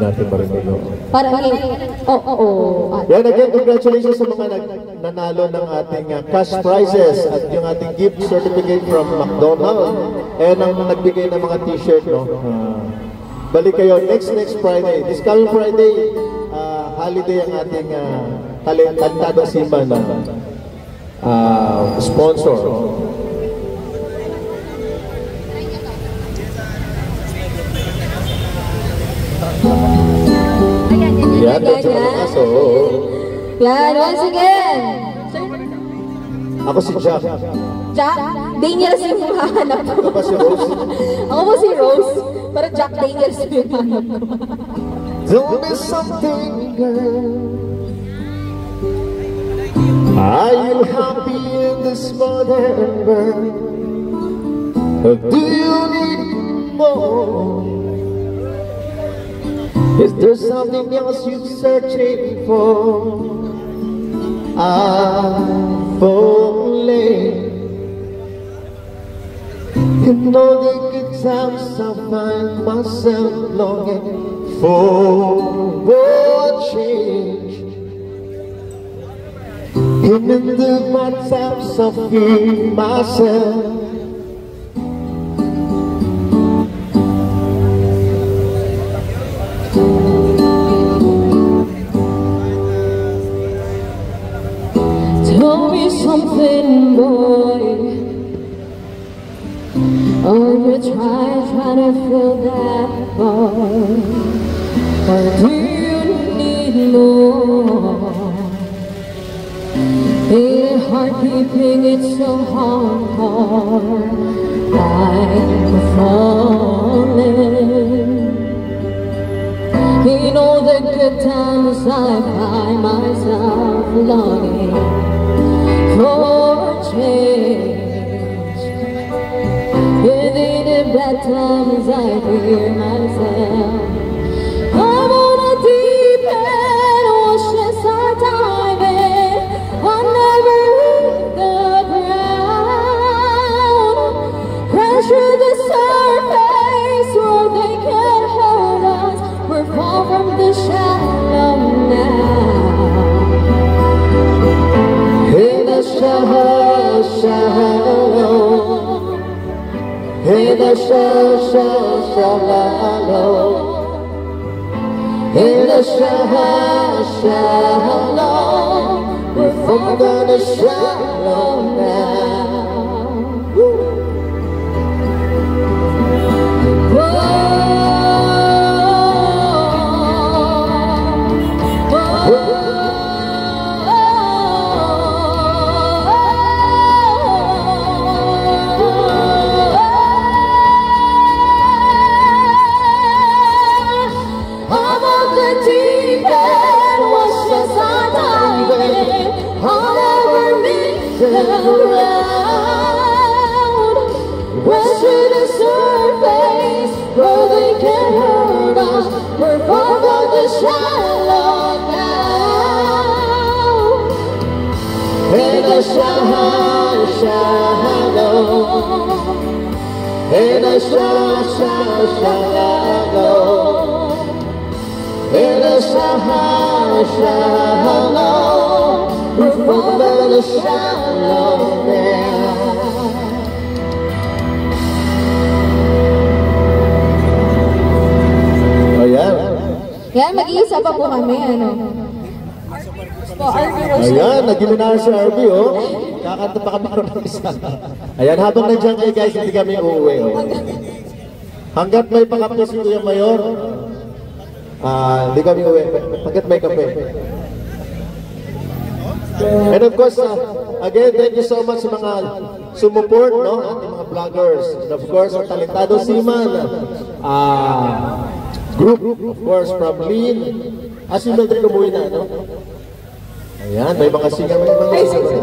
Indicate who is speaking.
Speaker 1: natin marinig.
Speaker 2: Parang
Speaker 1: Yan, again, congratulations sa mga nanalo ng ating cash prizes at yung ating gift certificate from McDonald's and ang nagbigay ng mga t-shirt, no? Balik kayo next Friday. This coming Friday, holiday ang ating Talentado Simba na sponsor. Yan, that's mga kaso.
Speaker 2: Yan, once again.
Speaker 1: Ako si Jack.
Speaker 2: Jack? Daniels yung hahanap ko.
Speaker 1: Ako ba si Rose?
Speaker 2: Ako po si Rose. Pero Jack Daniels yung hahanap ko.
Speaker 1: Don't miss something, girl. Are you happy in this modern world? Or do you need more? Is there something else you're searching for? I've only in all the good times I find myself longing for change. And in the bad times I feel myself.
Speaker 2: Tell me something, boy. Are you trying to fill that void? Or do you need more? Your heart keeping it so hard, I'm falling. In all the good times I find myself longing for change. And in the bad times I hear myself. I'm on a deep end, oceans are diving. I'll never leave the ground. Crash through the surface where they can't hurt us. We're far from the shallow now. In the shallow, in the shallow, in the shallow, we're far from the shallow now. Rush to the surface where they can't hurt us. We're far from the shallow now. In the shallow, in the shallow, in the shallow, we're far from the shallow now. Yan, mag-iisa pa po kami, ano.
Speaker 1: Ayan, nag-ilunar si RB, oh. Kakanta pa kami ng isa. Ayan, habang nandiyan kayo guys, hindi kami uuwi, oh. Hanggat may pakape si Kuya Mayor, hindi kami uuwi. Hanggat may kape. And of course, again, thank you so much sa mga sumuport, no? Ating mga vloggers. And of course, ang Talentado Seaman group, of course, from Lean. Si Mildred umuwi na, no? Ayan, may mga singer, may mga singer.